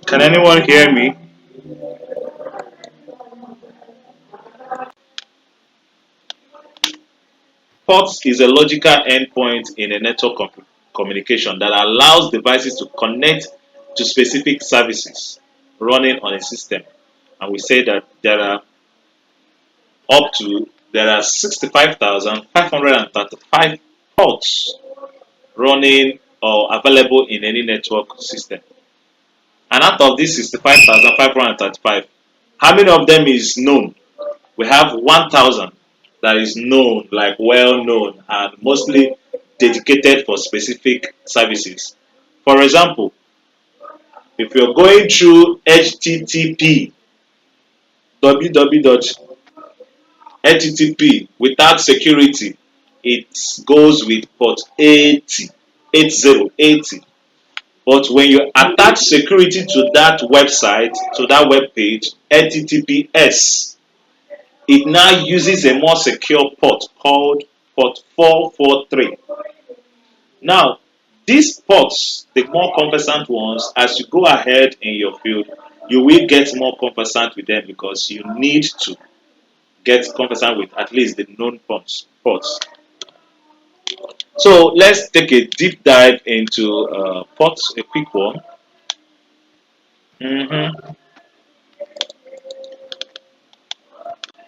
Can anyone hear me? Ports is a logical endpoint in a network communication that allows devices to connect to specific services running on a system. And we say that there are 65,535 ports running or available in any network system. And out of these 65,535, how many of them is known? We have 1,000 that is known, like well known, and mostly dedicated for specific services. For example, if you're going through HTTP, www.http without security, it goes with port 80, 8080. But when you attach security to that website, to that web page, HTTPS, it now uses a more secure port called port 443. Now, these ports, the more conversant ones, as you go ahead in your field, you will get more conversant with them because you need to get conversant with at least the known ports. So let's take a deep dive into ports, a quick one. Mhm.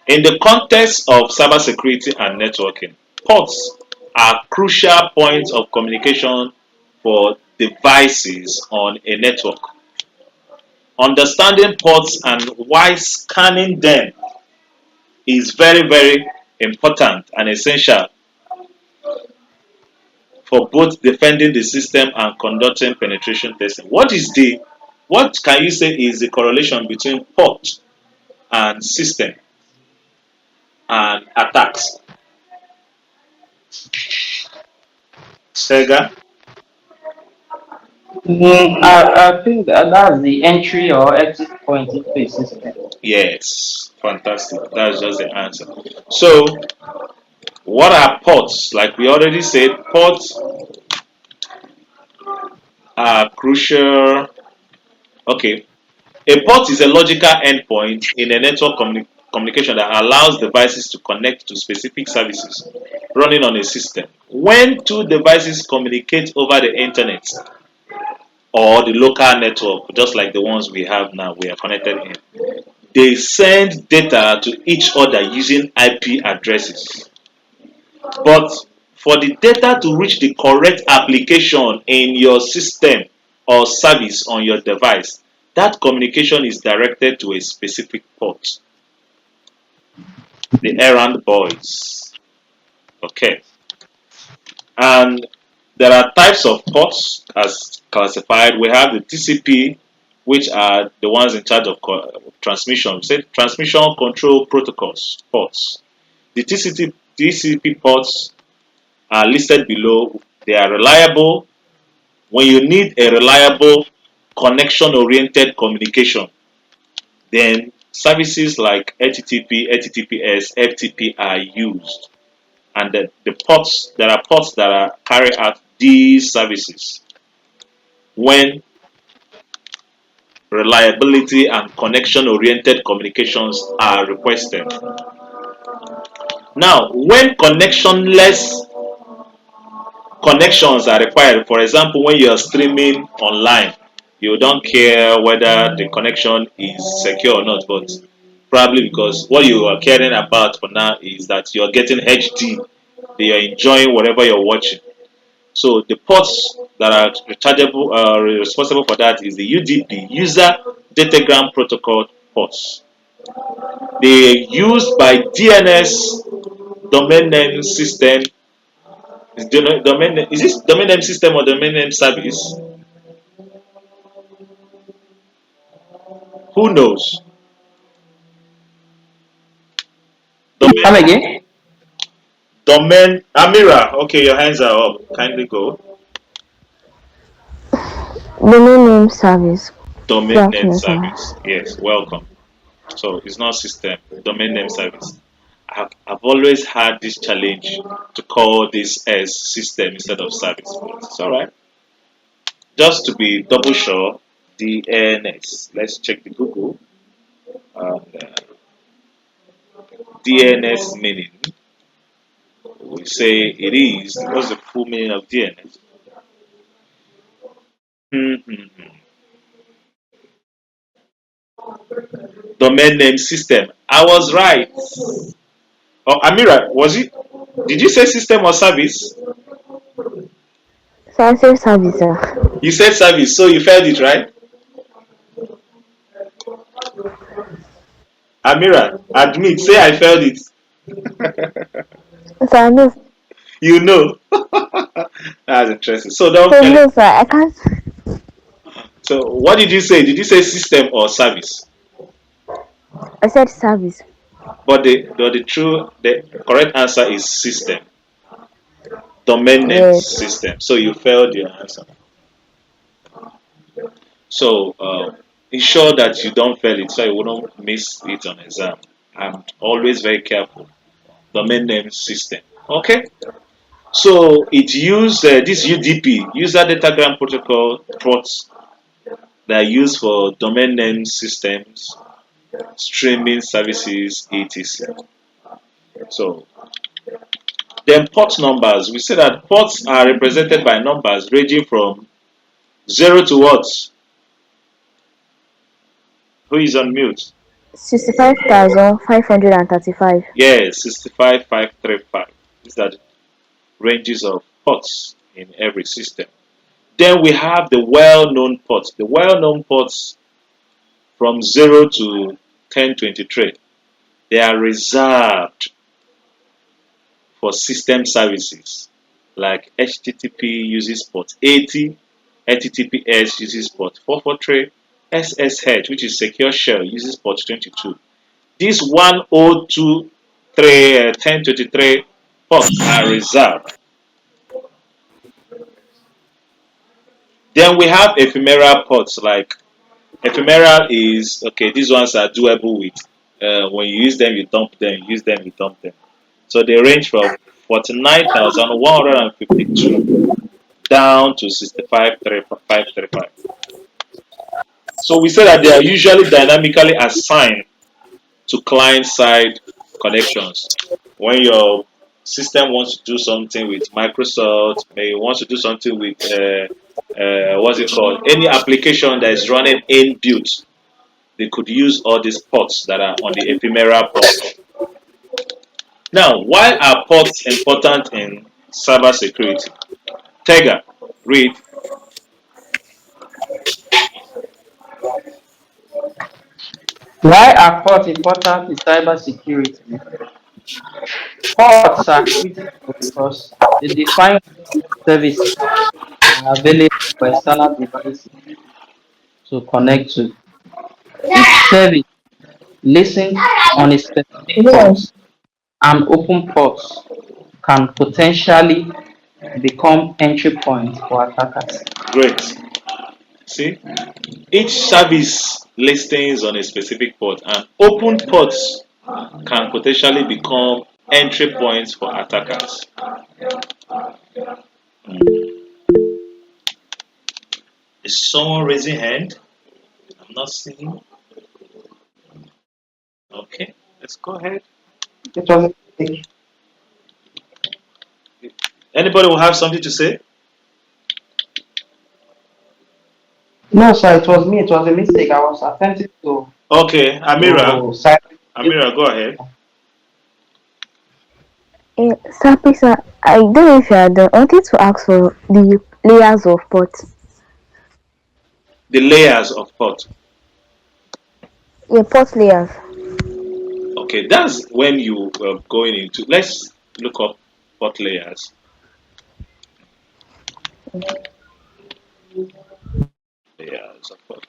In the context of cybersecurity and networking, ports are crucial points of communication for devices on a network. Understanding ports and why scanning them is very, very important and essential for both defending the system and conducting penetration testing. What can you say is the correlation between port and system and attacks? Sega? I think that's the entry or exit point into a system. Yes, fantastic. That's just the answer. So, what are ports? Like we already said, ports are crucial. Okay, a port is a logical endpoint in a network communication that allows devices to connect to specific services running on a system. When two devices communicate over the internet or the local network, just like the ones we have now, we are connected in, they send data to each other using IP addresses. But for the data to reach the correct application in your system or service on your device, that communication is directed to a specific port, the errand boys. Okay. And there are types of ports as classified. We have the TCP, which are the ones in charge of transmission. Say transmission control protocols ports. The TCP ports are listed below. They are reliable. When you need a reliable connection oriented communication, then services like HTTP, HTTPS, FTP are used. And there are ports that are carry out these services when reliability and connection oriented communications are requested. Now, when connectionless connections are required. For example, when you are streaming online, you don't care whether the connection is secure or not, but probably because what you are caring about for now is that you're getting HD, you're enjoying whatever you're watching. So the ports that are rechargeable, responsible for that is the UDP, User Datagram Protocol ports. They are used by DNS, domain name system. Is this domain name system or domain name service? Who knows? Come Domain, again? domain. Amira, okay, your hands are up. Kindly go. Domain name service. Good Domain name afternoon, sir. service. Yes, welcome. So it's not system, domain name service. I've always had this challenge to call this as system instead of service, but it's all right. Just to be double sure, DNS. Let's check the Google. DNS meaning. We say it is. What's the full meaning of DNS? Domain name system. I was right. Oh, Amira, was it? Did you say system or service? So I said service, sir. You said service, so you felt it, right? Amira, admit, say I felt it. So I know. You know. That's interesting. So don't So fail it. no, sir, I can't. So what did you say? Did you say system or service? I said service. But the correct answer is system. Domain name Yes. system. So you failed your answer. So ensure that you don't fail it so you wouldn't miss it on exam. I'm always very careful. Domain name system. Okay. So it used this UDP, user datagram protocol ports that are used for domain name systems, streaming services, etc. So then port numbers. We say that ports are represented by numbers ranging from 0 to what? Who is on mute? 65,535. Yes, 65535. These are the ranges of ports in every system. Then we have the well-known ports. The well-known ports from 0 to 1023. They are reserved for system services like HTTP uses port 80, HTTPS uses port 443, SSH, which is secure shell, uses port 22. These 1023, 1023 ports are reserved. Then we have ephemeral ports like ephemeral is okay, these ones are doable with. When you use them, you dump them, you use them, you dump them. So they range from 49,152 down to 65,535. So we say that they are usually dynamically assigned to client side connections. When your system wants to do something with Microsoft, maybe wants to do something with what's it called? Any application that is running inbuilt, they could use all these ports that are on the ephemeral port. Now, why are ports important in cybersecurity? Tega, read. Why are ports important in cybersecurity? Ports are critical because they define services are available for external devices to connect to. Each service listens on a specific port, and open ports can potentially become entry points for attackers. Great. See, each service listings on a specific port and open ports can potentially become entry points for attackers. Is someone raising hand? I'm not seeing. Okay, let's go ahead. It was a mistake. Anybody will have something to say? No, sir, it was me. It was a mistake. I was attempting Okay, to cite. Amira, go ahead. Sir, please, sir, I don't know if you are done. I wanted to ask for the layers of pot. The layers of port. Yeah, pot layers. Okay, that's when you are going into. Let's look up port layers. Layers of port.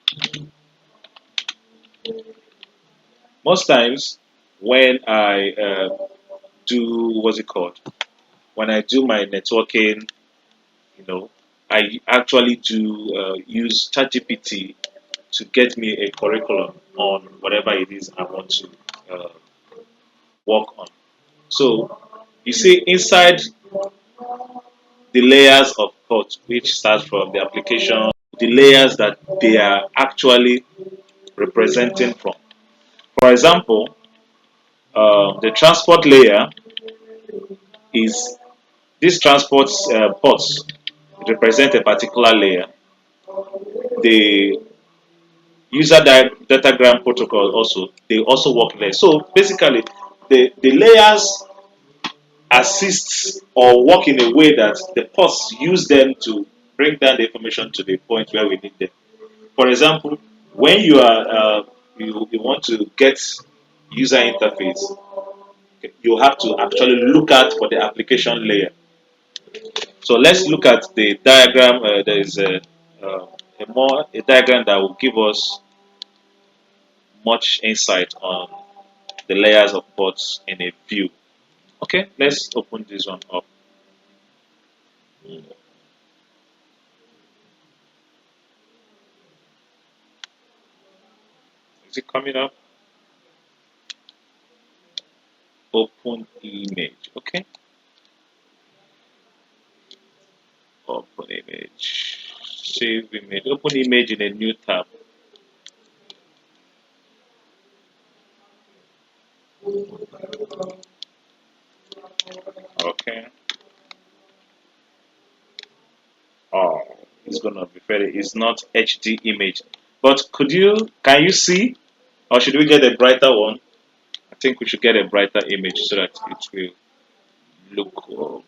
Most times, when I do what's it called? When I do my networking, you know, I actually do use ChatGPT to get me a curriculum on whatever it is I want to uh, work on. So you see, inside the layers of code, which starts from the application, the layers that they are actually representing from. For example, the transport layer is these transport ports represent a particular layer. The user datagram protocol also they also work there. So basically, the layers assist or work in a way that the ports use them to bring down the information to the point where we need them. For example, when you want to get user interface, you have to actually look at for the application layer. So let's look at the diagram. There is a diagram that will give us much insight on the layers of ports in a view. Okay, let's open this one up. Is it coming up? Open image. Okay, open image. Save image. Open image in a new tab. Okay. Oh, it's gonna be very. It's not HD image. But can you see, or should we get a brighter one? I think we should get a brighter image so that it will look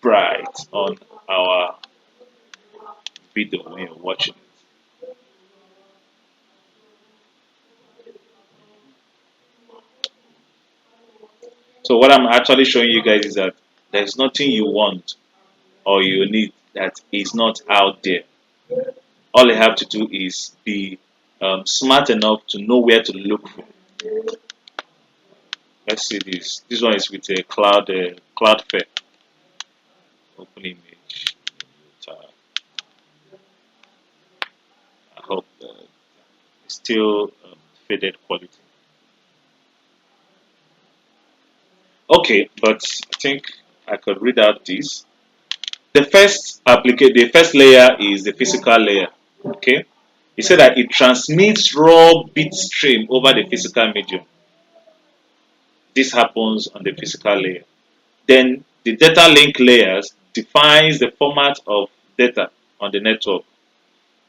bright on our video when you're watching. So what I'm actually showing you guys is that there's nothing you want or you need that is not out there. All you have to do is be smart enough to know where to look for. Let's see this. This one is with a Cloudflare. Open image. I hope it's still faded quality. Okay, but I think I could read out this. The first layer is the physical layer. Okay, he said that it transmits raw bit stream over the physical medium. This happens on the physical layer. Then the data link layers defines the format of data on the network.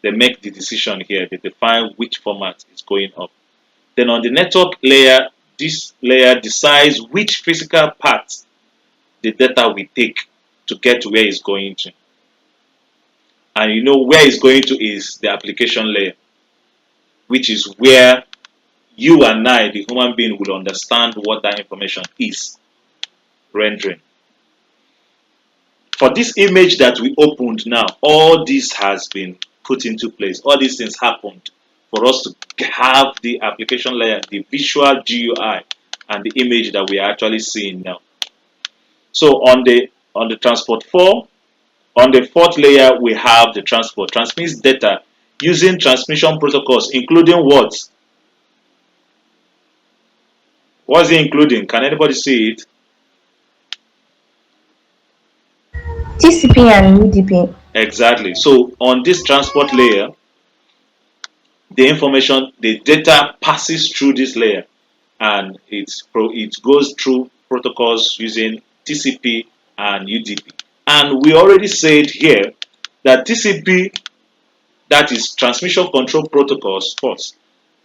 They make the decision here. They define which format is going up. Then on the network layer, this layer decides which physical path the data will take to get to where it's going to. And you know where it's going to is the application layer, which is where you and I, the human being, will understand what that information is rendering. For this image that we opened now, all this has been put into place. All these things happened for us to have the application layer, the visual GUI, and the image that we are actually seeing now. So on the transport 4, on the fourth layer, we have the transport. Transmits data using transmission protocols, including what? What's it including? Can anybody see it? TCP and UDP. Exactly. So on this transport layer, the data passes through this layer, and it goes through protocols using TCP and UDP. And we already said here that TCP, that is transmission control protocols first,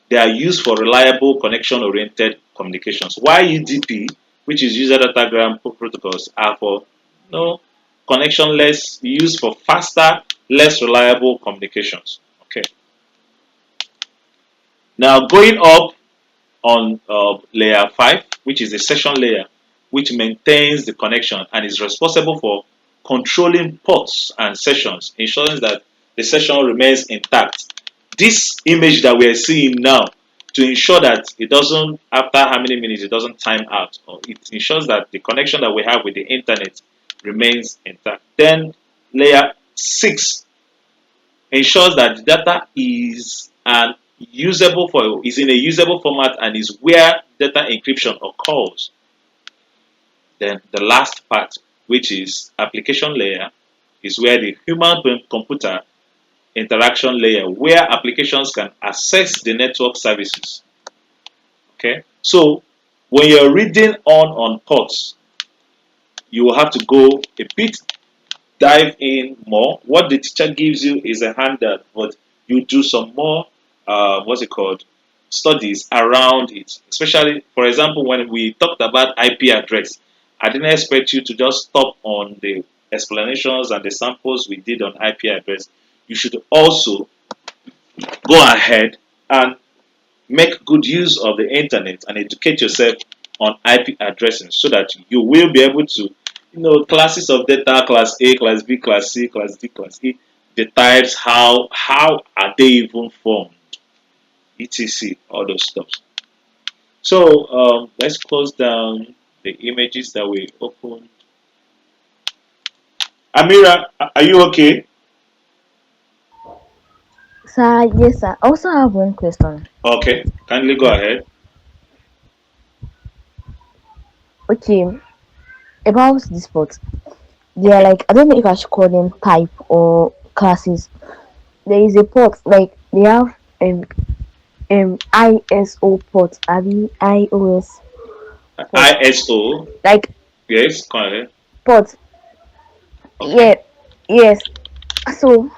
they are used for reliable connection-oriented communications. While UDP, which is user datagram protocols, are for no connectionless, used for faster, less reliable communications. Okay. Now going up on layer 5, which is the session layer, which maintains the connection and is responsible for controlling ports and sessions, ensuring that the session remains intact. This image that we are seeing now, to ensure that it doesn't, after how many minutes, it doesn't time out, or it ensures that the connection that we have with the internet remains intact. Then layer 6 ensures that the data is in a usable format and is where data encryption occurs. Then the last part, which is application layer, is where the human computer interaction layer where applications can access the network services. Okay, so when you're reading on ports, you will have to go a bit dive in more. What the teacher gives you is a handout, but you do some more, what's it called, studies around it. Especially, for example, when we talked about IP address, I didn't expect you to just stop on the explanations and the samples we did on IP address. You should also go ahead and make good use of the internet and educate yourself on IP addressing so that you will be able to, classes of data, class A, class B, class C, class D, class E, the types, how are they even formed, etc. All those stuff. So let's close down the images that we opened. Amira, are you okay? Sir, yes, sir. I also have one question. Okay, kindly go ahead. Okay, about the sports. They are like, I don't know if I should call them type or classes. There is a port, like they have ISO port, iOS port. ISO, Like yes, go ahead. port. Okay. Yeah, yes. So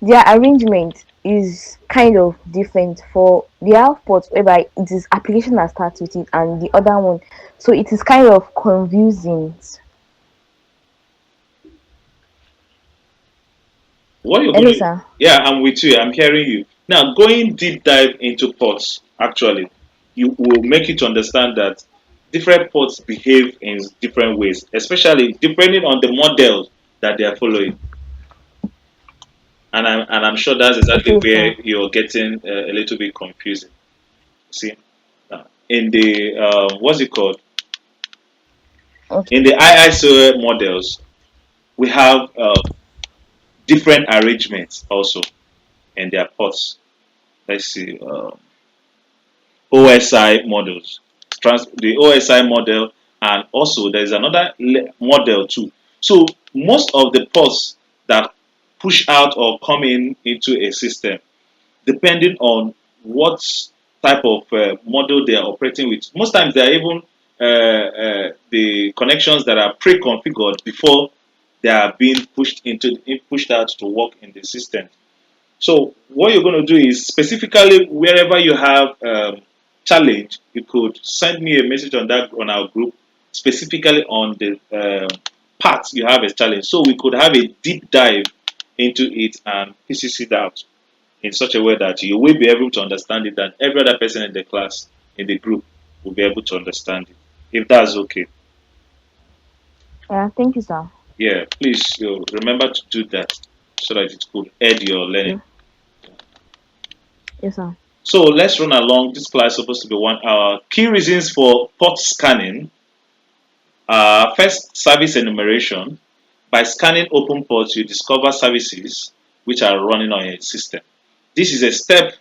their arrangement is kind of different. For they have ports whereby it is application that starts with it and the other one. So it is kind of confusing. What you're Hello, going to, sir. yeah, I'm with you. I'm hearing you. Now, going deep dive into ports, actually, you will make you to understand that different ports behave in different ways, especially depending on the model that they are following. And I'm sure that's exactly Okay, where sir. you're getting a little bit confusing. See, now, in the what's it called? Okay. In the ISO models, we have different arrangements also in their ports. Let's see. OSI models, the OSI model, and also there's another model too. So most of the ports that push out or come in into a system, depending on what type of model they are operating with, most times they are even the connections that are pre-configured before they are being pushed out to work in the system. So what you're going to do is specifically wherever you have challenge, you could send me a message on that on our group, specifically on the part you have a challenge, so we could have a deep dive into it and pieces it out in such a way that you will be able to understand it, and every other person in the class in the group will be able to understand it. If that's okay, Yeah, thank you, sir. yeah, please remember to do that so that it could aid your learning. Yeah, yes, sir. So let's run along. This class is supposed to be 1 hour. Key reasons for port scanning. First, service enumeration. By scanning open ports, you discover services which are running on a system. This is a step.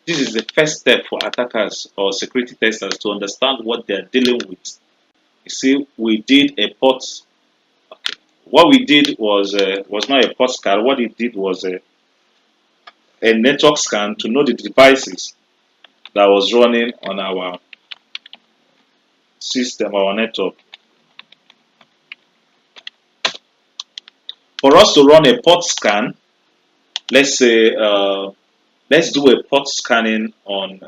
This is the first step for attackers or security testers to understand what they are dealing with. You see, we did a port. Okay. What we did was not a port scan. What it did was a network scan to know the devices that was running on our system, our network. For us to run a port scan, let's say let's do a port scanning on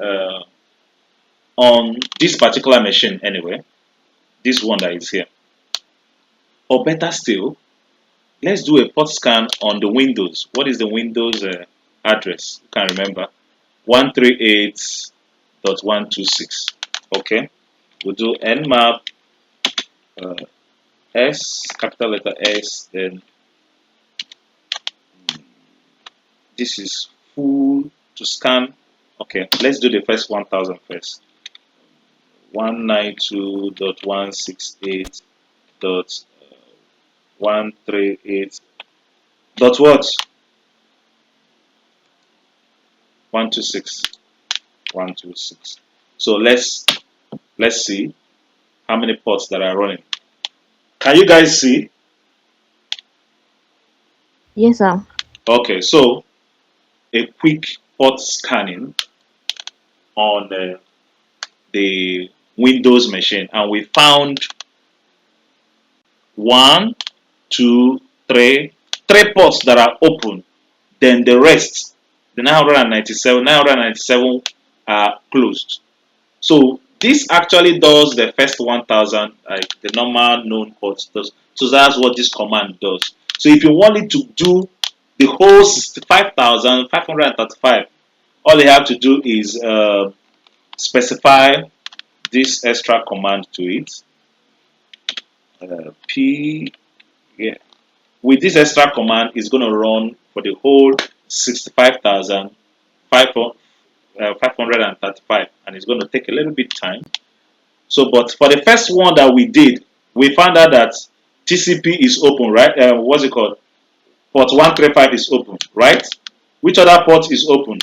this particular machine anyway, this one that is here. Or better still, let's do a port scan on the Windows. What is the Windows address? You can remember 138.126. Okay, we'll do nmap uh, s capital letter S, then this is full to scan. Okay, let's do the first 1000 first. 192.168.138 dot what? 126. 126. So let's see how many ports that are running. Can you guys see? Yes, sir. Okay, so a quick port scanning on the Windows machine, and we found one, two, three ports that are open. Then the rest, the 997 are closed. So this actually does the first 1000, like the normal known ports does. So that's what this command does. So if you want it to do the whole 65,535, all you have to do is specify this extra command to it. P, yeah. With this extra command, it's going to run for the whole 65,535, and it's going to take a little bit time. So, but for the first one that we did, we found out that TCP is open, right? What's it called? Port 135 is open, right? Which other port is open?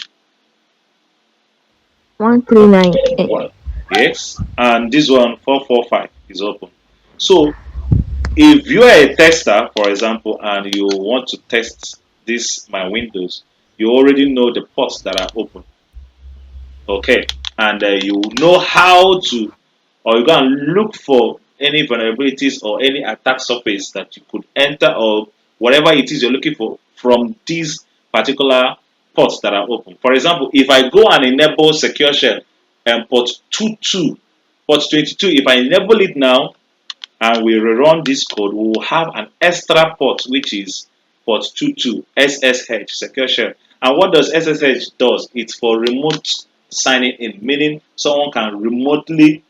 139. Yes, and this one 445 is open. So if you are a tester, for example, and you want to test this my Windows, you already know the ports that are open. Okay, and you know how to, or you go and look for any vulnerabilities or any attack surface that you could enter, or whatever it is you're looking for from these particular ports that are open. For example, if I go and enable secure shell and port 22, port 22, if I enable it now and we rerun this code, we will have an extra port which is port 22 SSH secure shell. And what does SSH does? It's for remote signing in, meaning someone can remotely,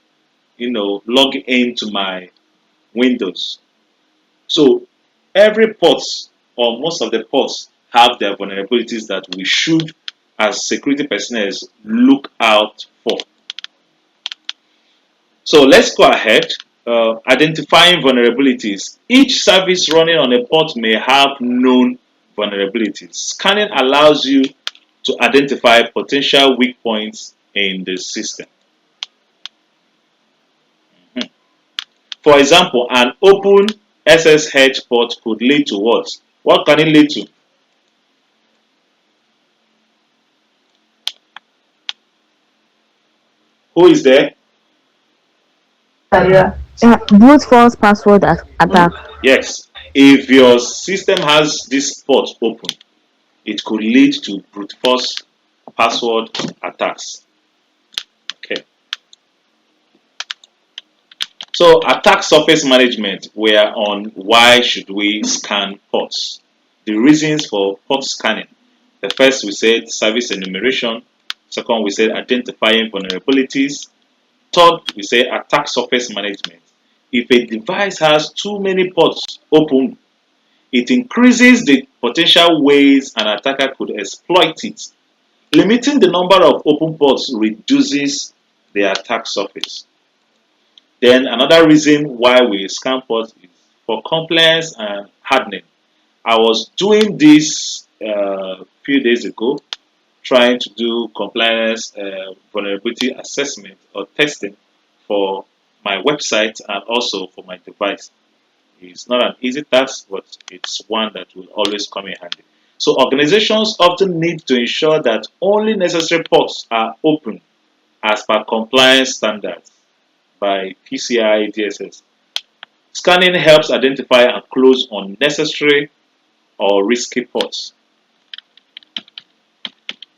log into my Windows. So every port or most of the ports have their vulnerabilities that we should, as security personnel, look out for. So let's go ahead. Identifying vulnerabilities. Each service running on a port may have known vulnerabilities. Scanning allows you to identify potential weak points in the system. For example, an open SSH port could lead to what? What can it lead to? Who is there? Brute force password attack. Yes. If your system has this port open, it could lead to brute force password attacks. Okay. So attack surface management, we are on why should we scan ports. The reasons for port scanning. The first we said service enumeration. Second we said identifying vulnerabilities. Third we say attack surface management. If a device has too many ports open, it increases the potential ways an attacker could exploit it. Limiting the number of open ports reduces the attack surface. Then another reason why we scan ports is for compliance and hardening. I was doing this a few days ago, trying to do compliance vulnerability assessment or testing for my website and also for my device. It's not an easy task, but it's one that will always come in handy. So organizations often need to ensure that only necessary ports are open as per compliance standards by PCI DSS. Scanning helps identify and close unnecessary or risky ports.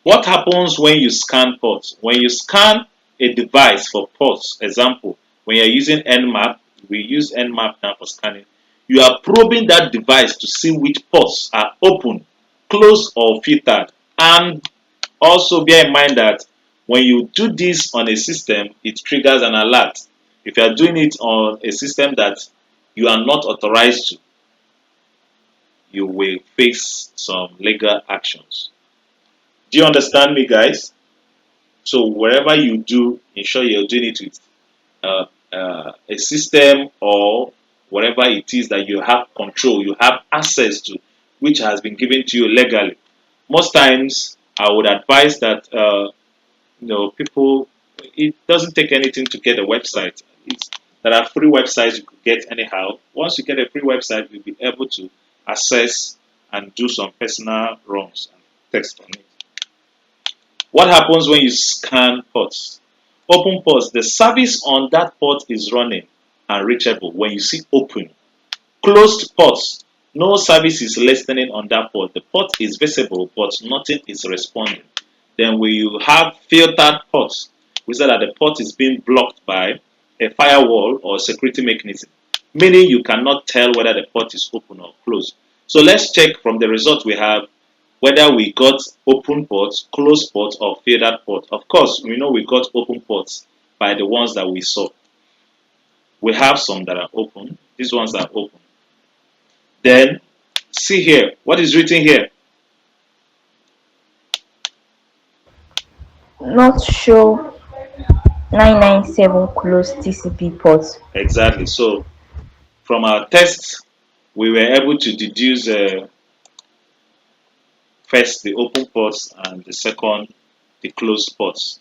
What happens when you scan ports? When you scan a device for ports, example, when you're using Nmap, we use Nmap now for scanning, you are probing that device to see which ports are open, closed, or filtered. And also bear in mind that when you do this on a system, it triggers an alert. If you are doing it on a system that you are not authorized to, you will face some legal actions. Do you understand me, guys? So wherever you do, ensure you're doing it with a system or whatever it is that you have control, you have access to, which has been given to you legally. Most times, I would advise that people. It doesn't take anything to get a website. There are free websites you could get anyhow. Once you get a free website, you'll be able to access and do some personal runs and text on it. What happens when you scan ports? Open ports, the service on that port is running and reachable when you see open. Closed ports, no service is listening on that port. The port is visible, but nothing is responding. Then when you have filtered ports, we say that the port is being blocked by a firewall or security mechanism, meaning you cannot tell whether the port is open or closed. So let's check from the result we have whether we got open ports, closed ports, or filtered ports. Of course, we know we got open ports by the ones that we saw. We have some that are open. These ones are open. Then see here, what is written here? Not show 997 closed TCP ports. Exactly. So from our test, we were able to deduce first the open ports and the second the closed ports,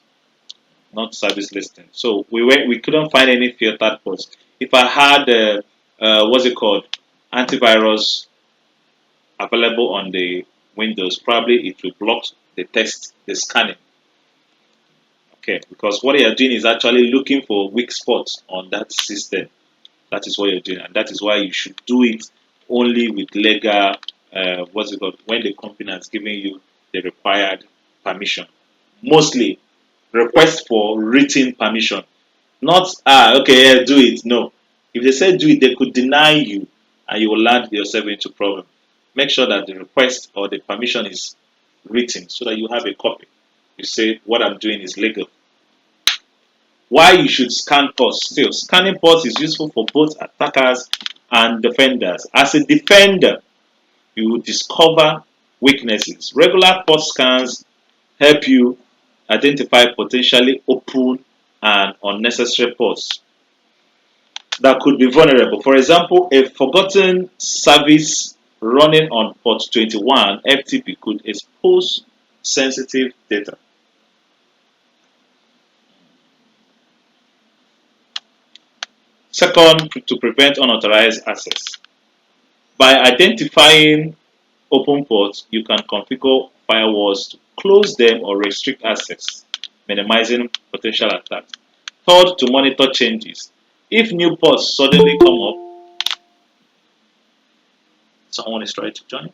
not service listing. So we couldn't find any filtered ports. If I had what's it called, antivirus available on the Windows, probably it will block the scanning. Okay, because what you're doing is actually looking for weak spots on that system. That is what you're doing, and that is why you should do it only with legal. What's it called? When the company has given you the required permission. Mostly request for written permission. Not okay, yeah, do it. No. If they say do it, they could deny you and you will land yourself into problem. Make sure that the request or the permission is written so that you have a copy. You say what I'm doing is legal. Why you should scan ports still. Scanning ports is useful for both attackers and defenders. As a defender, you will discover weaknesses. Regular port scans help you identify potentially open and unnecessary ports that could be vulnerable. For example, a forgotten service running on port 21 FTP could expose sensitive data. Second, to prevent unauthorized access. By identifying open ports, you can configure firewalls to close them or restrict access, minimizing potential attacks. Third, to monitor changes. If new ports suddenly come up, someone is trying to join.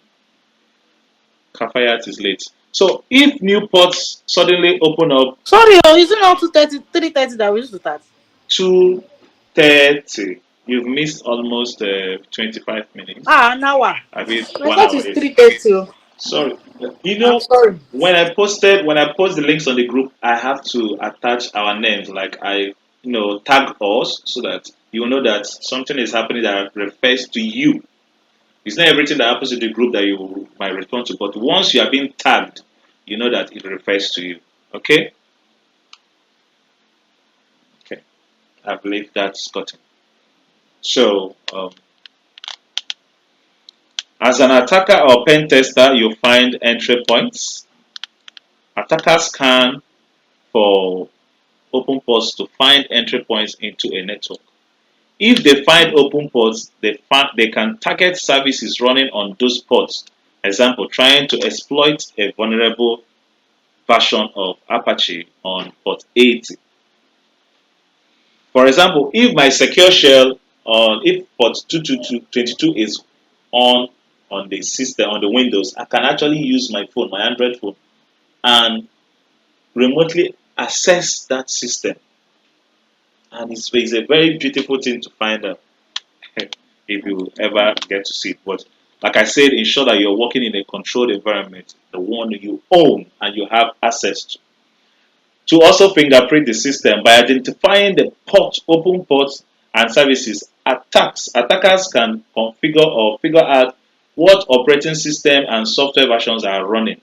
Kafayat is late. So if new ports suddenly open up Sorry, is it not 2:30, 3:30 that we used to start? 2:30, you've missed almost 25 minutes. An hour. I mean I one thought hour. it's 3:30. Sorry. You I'm know, sorry. when I post the links on the group, I have to attach our names. Like tag us so that you know that something is happening that refers to you. It's not everything that happens in the group that you might respond to, but once you are being tagged, you know that it refers to you. Okay? Okay. I believe that's gotten. So, as an attacker or pen tester, you find entry points. Attackers scan for open ports to find entry points into a network. If they find open ports, they can target services running on those ports. Example, trying to exploit a vulnerable version of Apache on port 80. For example, if my secure shell on if port 222 is on the system on the Windows, I can actually use my phone, my Android phone, and remotely access that system. And it's a very beautiful thing to find out if you ever get to see it. But like I said, ensure that you're working in a controlled environment, the one you own and you have access to. To also fingerprint the system by identifying the open ports and services. Attackers can configure or figure out what operating system and software versions are running,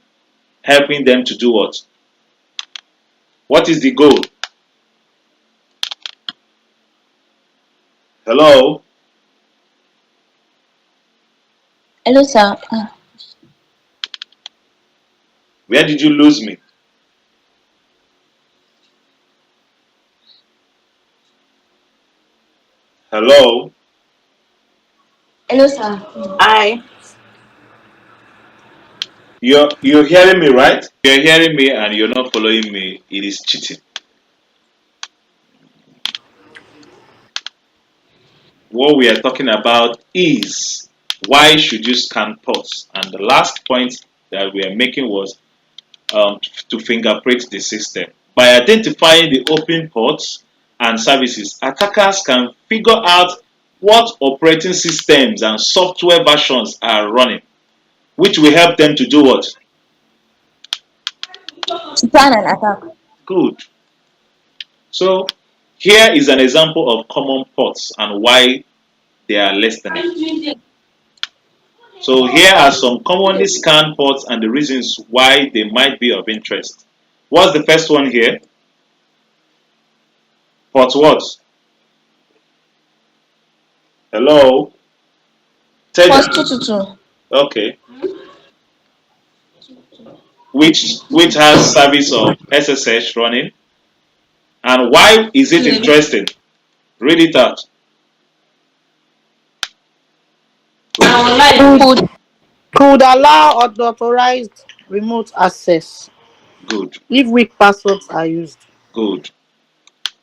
helping them to do what? What is the goal? Hello? Hello, sir. Where did you lose me? Hello? Hello, sir. I You're hearing me, right? You're hearing me and you're not following me. It is cheating. What we are talking about is why should you scan ports? And the last point that we are making was to fingerprint the system. By identifying the open ports and services, attackers can figure out what operating systems and software versions are running, which will help them to do what? To plan an attack. Good. So here is an example of common ports and why they are listening. So here are some commonly scanned ports and the reasons why they might be of interest. What's the first one here? Port what? Hello? Port Teda. 222. Okay. Which has service of SSH running. And why is it interesting? Read it out. Could Could allow unauthorized remote access Good. if weak passwords are used. Good.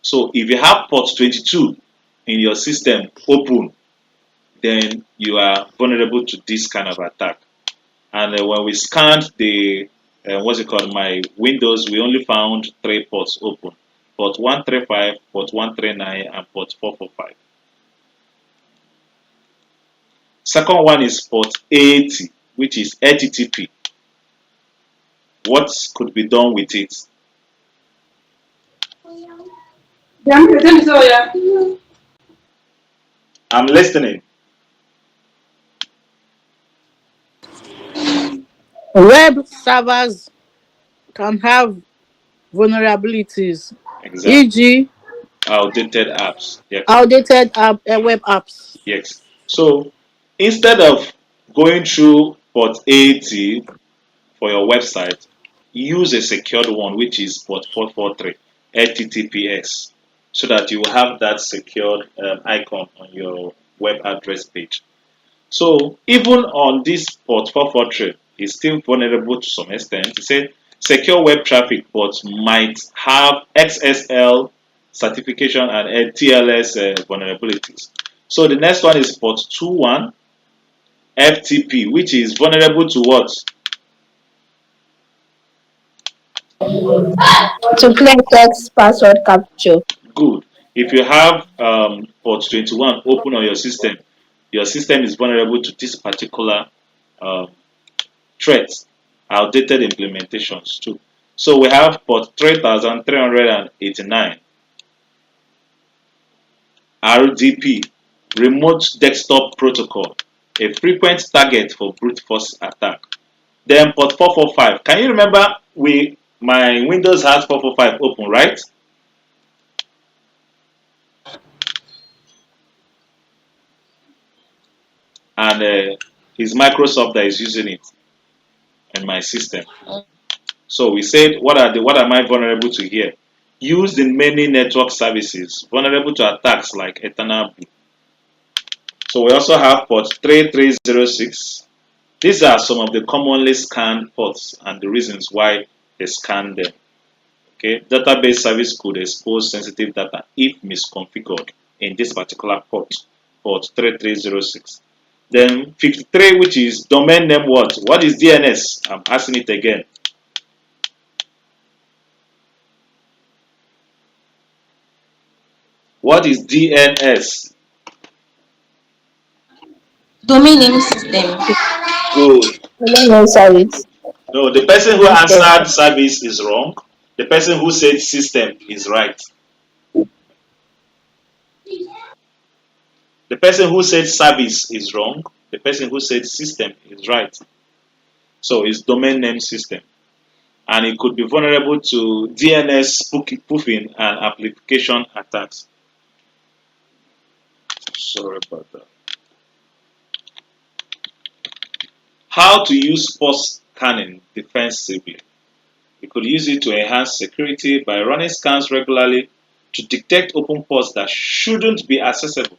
So if you have port 22 in your system open, then you are vulnerable to this kind of attack. And when we scanned the what's it called, my Windows, we only found 3 ports open: port 135, port 139, and port 445. Second one is port 80, which is HTTP. What could be done with it? I'm listening. Web servers can have vulnerabilities, Exactly. e.g., Outdated apps. Yes. outdated web apps. Yes. So instead of going through port 80 for your website, use a secured one, which is port 443 HTTPS, so that you will have that secured icon on your web address page. So even on this port 443, it's still vulnerable to some extent. It said secure web traffic ports might have XSL certification and TLS vulnerabilities. So the next one is port 21 FTP, which is vulnerable to what? to clear text password capture. Good. If you have port 21 open on your system is vulnerable to this particular um, threat. Outdated implementations too. So we have port 3389 RDP, Remote Desktop Protocol, a frequent target for brute force attack. Then port 445. Can you remember my Windows has 445 open, right? And it's Microsoft that is using it in my system. So we said, what am I vulnerable to here? Used in many network services, vulnerable to attacks like Eternal Blue. So we also have port 3306. These are some of the commonly scanned ports and the reasons why they scan them. Okay, database service could expose sensitive data if misconfigured in this particular port 3306. Then 53, which is domain name what? What is DNS? I'm asking it again. What is DNS? Domain name system. Good. Domain name service. No, the person who System. answered service is wrong. The person who said system is right. The person who said service is wrong. The person who said system is right. So it's domain name system. And it could be vulnerable to DNS spoofing and application attacks. Sorry about that. How to use port scanning defensively. You could use it to enhance security by running scans regularly to detect open ports that shouldn't be accessible,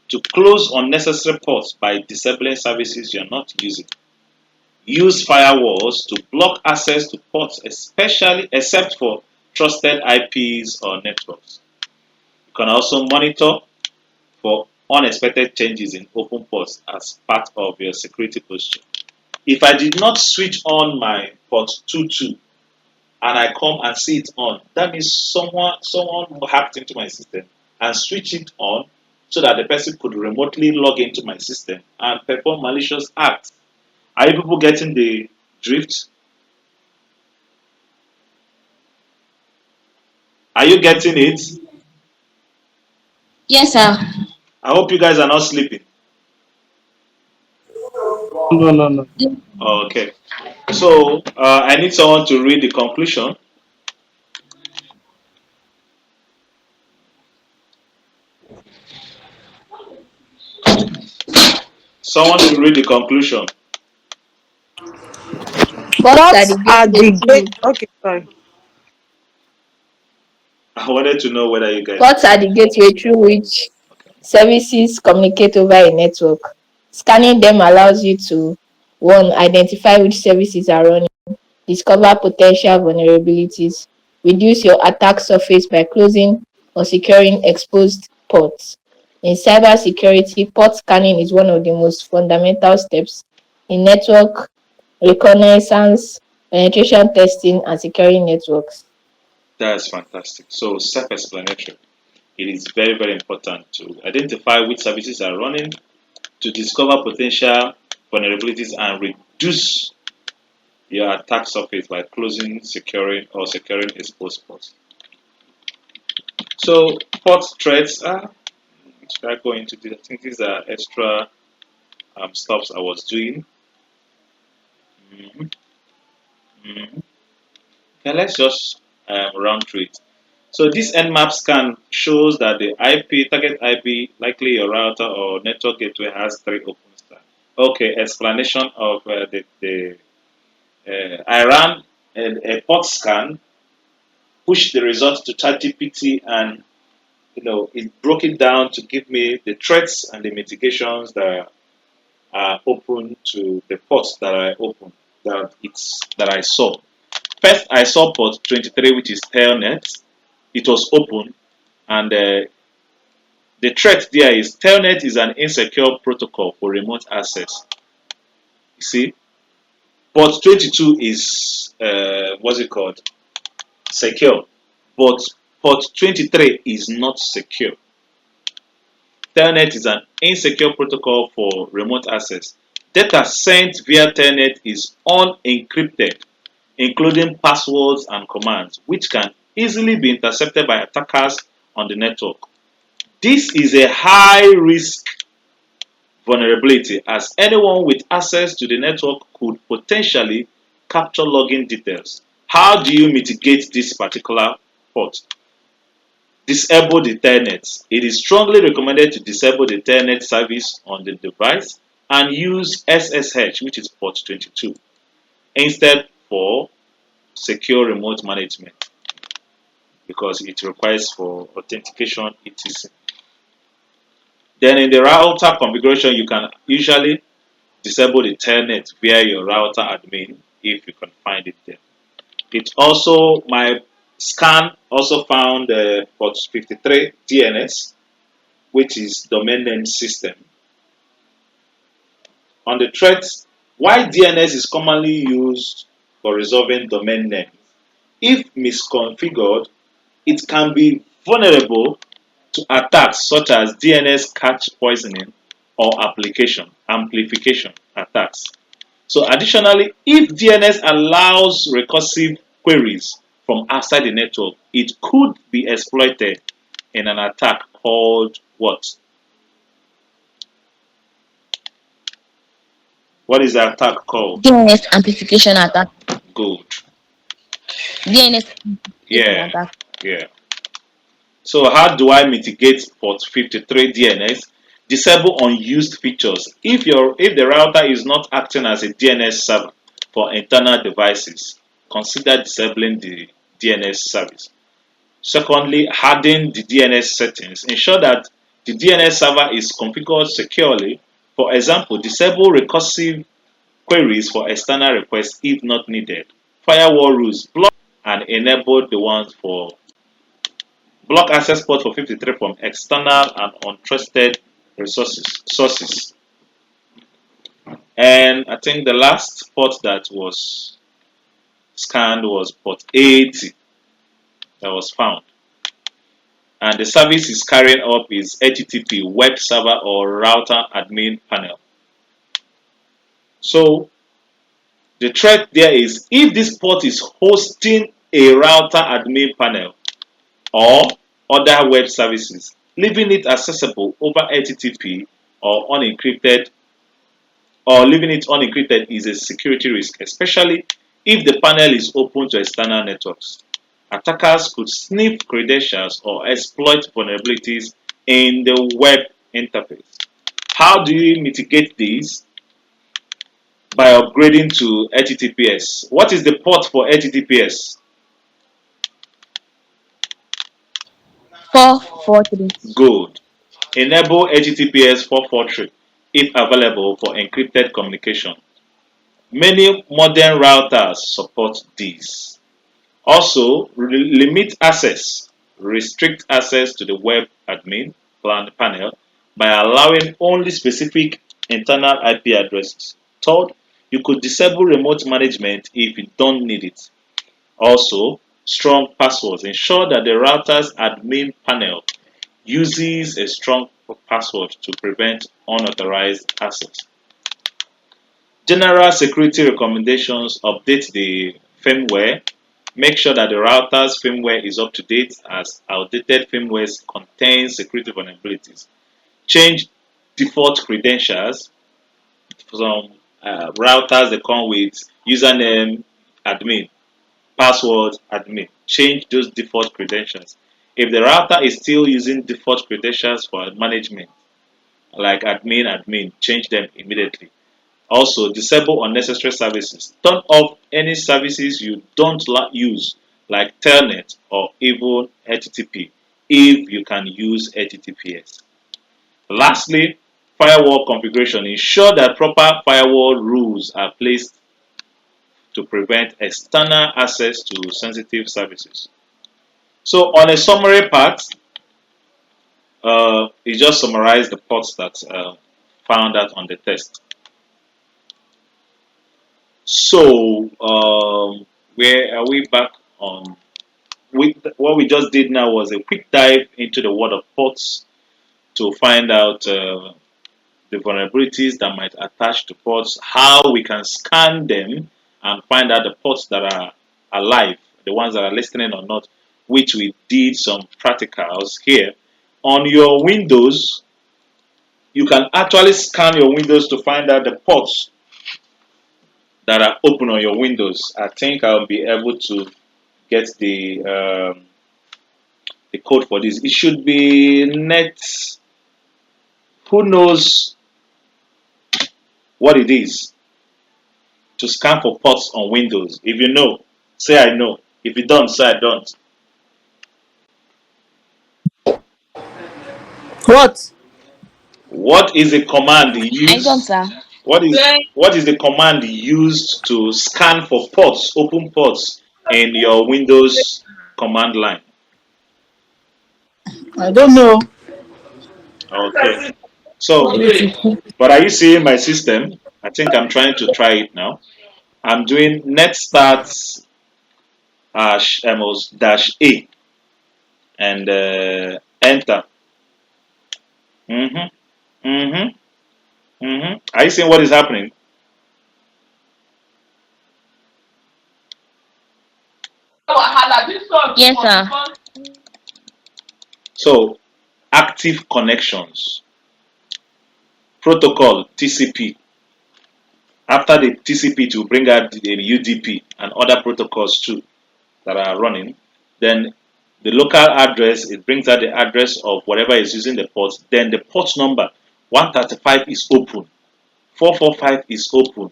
to close unnecessary ports by disabling services you're not using. Use firewalls to block access to ports, especially except for trusted IPs or networks. You can also monitor for unexpected changes in open ports as part of your security posture. If I did not switch on my port 22 and I come and see it on, that means someone hacked into my system and switched it on so that the person could remotely log into my system and perform malicious acts. Are you people getting the drift? Are you getting it? Yes, sir. I hope you guys are not sleeping. No, no, no. Okay. So I need someone to read the conclusion. Someone should read the conclusion. Bots are Ports the are gateway the through gate. Okay, sorry. I wanted to know whether you guys. Ports are the gateway through which services communicate over a network. Scanning them allows you to one, identify which services are running, discover potential vulnerabilities, reduce your attack surface by closing or securing exposed ports. In cybersecurity, port scanning is one of the most fundamental steps in network reconnaissance, penetration testing, and securing networks. That's fantastic. So self-explanatory. It is very, very important to identify which services are running, to discover potential vulnerabilities and reduce your attack surface by closing, securing exposed ports. So port threats are. Should I go into this? I think these are extra stuffs I was doing. Mhm, mhm. Okay, let's just run through it. So this Nmap scan shows that the IP, target IP, likely your router or network gateway has three open stacks. Okay, explanation of the I ran a port scan, pushed the results to ChatGPT, and it broke it down to give me the threats and the mitigations that are open to the ports that I opened that I saw. First, I saw port 23, which is Telnet. It was open, and the threat there is Telnet is an insecure protocol for remote access. You see, port 22 is what's it called? Secure, but port 23 is not secure. Telnet is an insecure protocol for remote access. Data sent via Telnet is unencrypted, including passwords and commands, which can easily be intercepted by attackers on the network. This is a high risk vulnerability as anyone with access to the network could potentially capture login details. How do you mitigate this particular port? Disable the telnet. It is strongly recommended to disable the telnet service on the device and use SSH, which is port 22, instead for secure remote management because it requires for authentication etc. Then in the router configuration, you can usually disable the telnet via your router admin if you can find it there. It also, my scan also found port 53 DNS, which is domain name system. On the threats, why DNS is commonly used for resolving domain names. If misconfigured, it can be vulnerable to attacks such as DNS cache poisoning or application amplification attacks. So additionally, if DNS allows recursive queries from outside the network, it could be exploited in an attack called what? What is the attack called? DNS amplification attack. Good. DNS amplification Yeah. attack. Yeah. So how do I mitigate port 53 DNS? Disable unused features. If the router is not acting as a DNS server for internal devices, consider disabling the DNS service. Secondly, harden the DNS settings. Ensure that the DNS server is configured securely. For example, disable recursive queries for external requests if not needed. Firewall rules block and enable the ones for block access port for 53 from external and untrusted sources. And I think the last port that was scanned was port 80 that was found. And the service is carrying up is HTTP web server or router admin panel. So the threat there is if this port is hosting a router admin panel or other web services, leaving it accessible over HTTP or unencrypted or leaving it unencrypted is a security risk, especially if the panel is open to external networks. Attackers could sniff credentials or exploit vulnerabilities in the web interface. How do you mitigate these? By upgrading to HTTPS. What is the port for HTTPS? 443. Good. Enable HTTPS 443 if available for encrypted communication. Many modern routers support these. Also, limit access, restrict access to the web admin panel by allowing only specific internal IP addresses. Third, you could disable remote management if you don't need it. Also, strong passwords. Ensure that the router's admin panel uses a strong password to prevent unauthorized access. General security recommendations: update the firmware. Make sure that the router's firmware is up to date, as outdated firmware contains security vulnerabilities. Change default credentials. Some routers they come with username admin, password admin. Change those default credentials. If the router is still using default credentials for management, like admin, change them immediately. Also, disable unnecessary services. Turn off any services you don't use, like Telnet or even HTTP, if you can use HTTPS. Lastly, firewall configuration. Ensure that proper firewall rules are placed to prevent external access to sensitive services. So, on a summary part, it just summarized the ports that found out on the test. So, where are we back on? What we just did now was a quick dive into the world of ports to find out the vulnerabilities that might attach to ports, how we can scan them and find out the ports that are alive, the ones that are listening or not, which we did some practicals here. On your Windows, you can actually scan your Windows to find out the ports that are open on your Windows. I think I'll be able to get the code for this. It should be net. Who knows what it is to scan for ports on Windows? If you know, say I know. If you don't, say I don't. What? What is the command I don't, used? sir. What is the command used to scan for ports, open ports in your Windows command line? I don't know. Okay. So, Beautiful. but are you seeing my system? I think I'm trying to try it now. I'm doing net start dash A and enter. Mm-hmm. Mm-hmm. Mm-hmm. Are you seeing what is happening? Yes, sir. So, active connections, protocol TCP. After the TCP, to bring out the UDP and other protocols too that are running. Then the local address, it brings out the address of whatever is using the port. Then the port number 135 is open, 445 is open,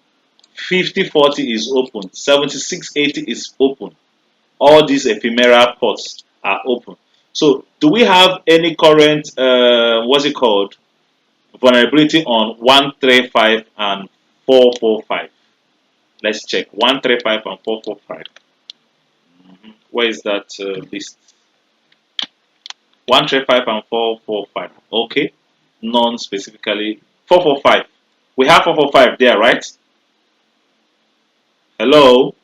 5040 is open, 7680 is open. All these ephemeral ports are open. So, do we have any current, what's it called, vulnerability on 135 and 445? Let's check 135 and 445. Where is that list? 135 and 445. Okay, non specifically 445. We have 445 there, right? Hello.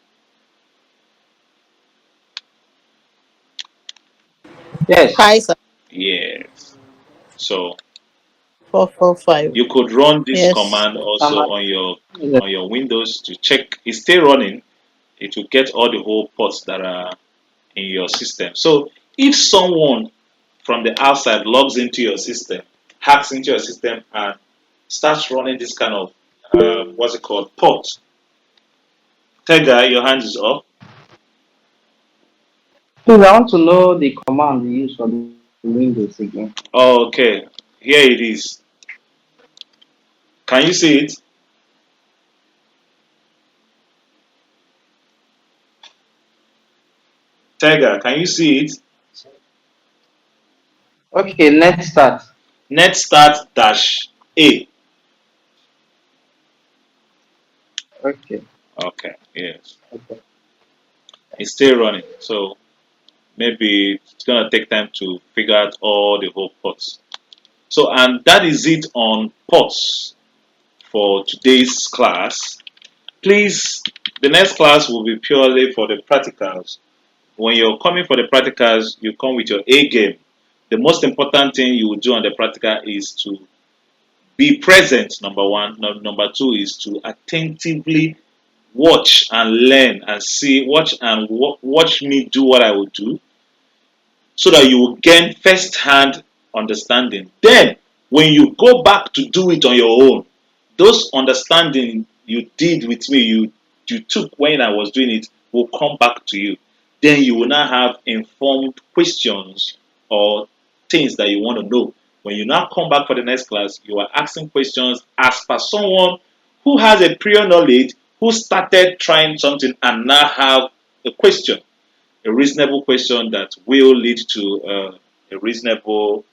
Hi, Yes. sir. Yes. So 445. you could run this Yes. command also Standard. Yes. on your Windows to check it's still running. It will get all the whole ports that are in your system. So if someone from the outside logs into your system, hacks into your system, and starts running this kind of what's it called port, Tega, your hand is up. Please, I want to know the command you use for the Windows again. Oh, okay, here it is. Can you see it? Tega, can you see it? Okay, let's start. Net start dash A. Okay. Okay, yes, Okay. it's still running. So maybe it's gonna take time to figure out all the whole ports. So and that is it on ports for today's class. Please, the next class will be purely for the practicals. When you're coming for the practicals, you come with your A game. The most important thing you will do on the practical is to be present, number one. Number two is to attentively watch and learn and see, watch and watch me do what I will do so that you will gain first hand understanding. Then, when you go back to do it on your own, those understanding you did with me, you took when I was doing it, will come back to you. Then you will now have informed questions or things that you want to know. When you now come back for the next class, you are asking questions as per someone who has a prior knowledge, who started trying something and now have a question, a reasonable question that will lead to a reasonable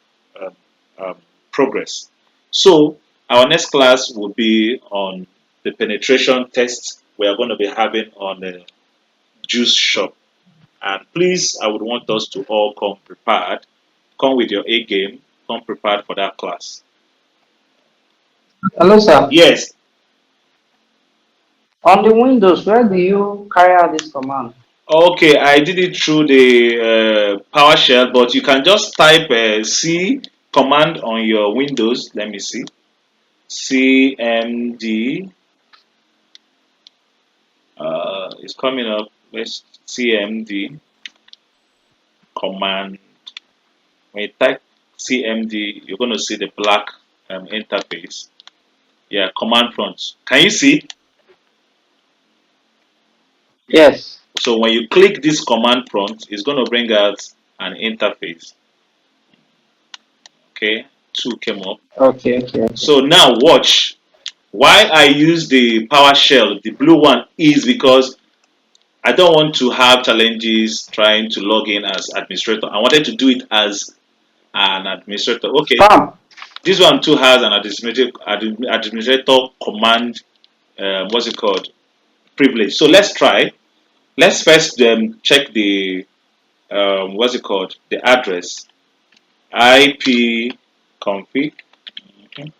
um, um, progress. So, our next class will be on the penetration test we are going to be having on the juice shop. And please, I would want us to all come prepared. Come with your A game. Come prepared for that class. Hello, sir. Yes. On the Windows, where do you carry out this command? Okay, I did it through the PowerShell, but you can just type C command on your Windows. Let me see. CMD is coming up. Let's CMD command. When you type CMD, you're going to see the black interface. Yeah, command prompt. Can you see? Yes. So when you click this command prompt, it's going to bring out an interface. Okay, two came up. Okay, okay, okay. So now watch. Why I use the PowerShell, the blue one, is because I don't want to have challenges trying to log in as administrator. I wanted to do it as an administrator. Okay, Bam. this one too has an administrator command. What's it called? Privilege. So let's try. Let's first check the what's it called? The address. IP config. Mhm.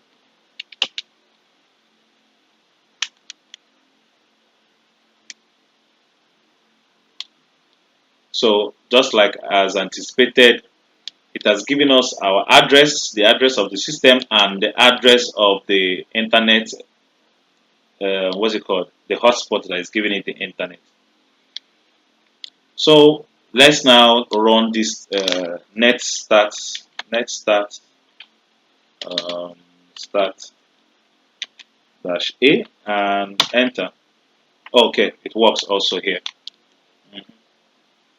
So just like as anticipated, it has given us our address, the address of the system, and the address of the internet. What's it called? The hotspot that is giving it the internet. So let's now run this net start start dash a and enter. Okay, it works also here. Mhm.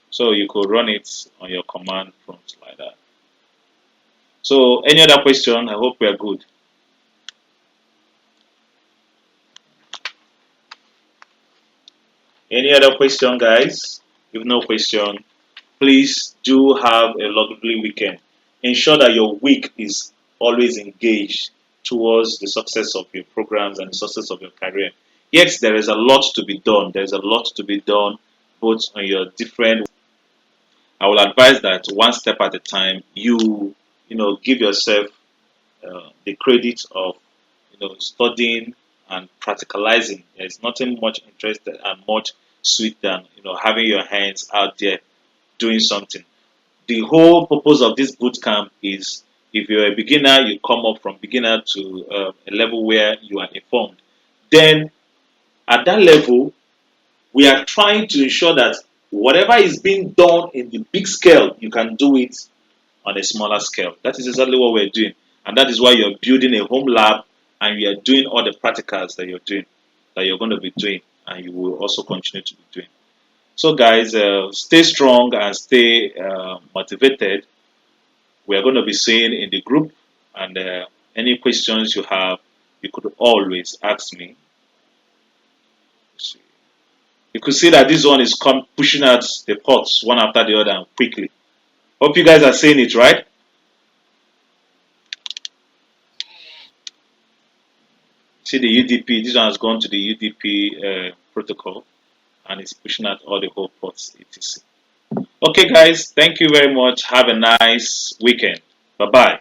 So you could run it on your command prompt like that. So any other question? I hope we are good. Any other question, guys? If no question, please do have a lovely weekend. Ensure that your week is always engaged towards the success of your programs and the success of your career. Yes, there is a lot to be done. There's a lot to be done, both on your different. I will advise that one step at a time. Give yourself the credit of studying and practicalizing. There's nothing much interested and much sweet than having your hands out there doing something. The whole purpose of this boot camp is if you're a beginner, you come up from beginner to a level where you are informed. Then at that level, we are trying to ensure that whatever is being done in the big scale, you can do it on a smaller scale. That is exactly what we're doing. And that is why you're building a home lab and you're doing all the practicals that you're doing, that you're going to be doing, and you will also continue to be doing. So, guys, stay strong and stay motivated. We are going to be seeing in the group, and any questions you have, you could always ask me. You could see that this one is pushing out the pots one after the other and quickly. Hope you guys are seeing it, right? See the UDP. This one has gone to the UDP protocol and it's pushing out all the whole pots, etc. Okay, guys. Thank you very much. Have a nice weekend. Bye bye.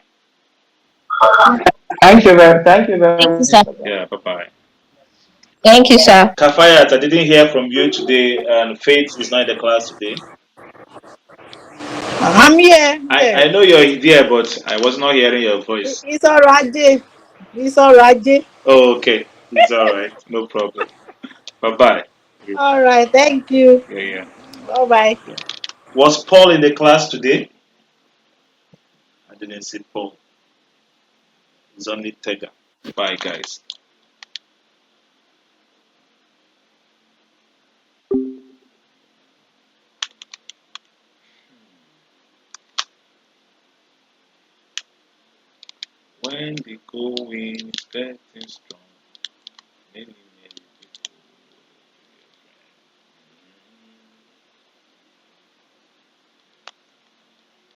Thank you Thank very you, much. sir. Yeah, bye bye. Thank you, sir. Kafayat, I didn't hear from you today, and Faith is not in the class today. I'm here. I'm I here. know you're there, but I was not hearing your voice. It's all right, Jay. It's all right, Jay. Oh, okay. It's all right. No problem. Bye bye. Yeah, All right. Thank you. yeah. Bye bye. Yeah. Was Paul in the class today? I didn't see Paul. It's only Tega. Bye, guys. When the going is getting strong,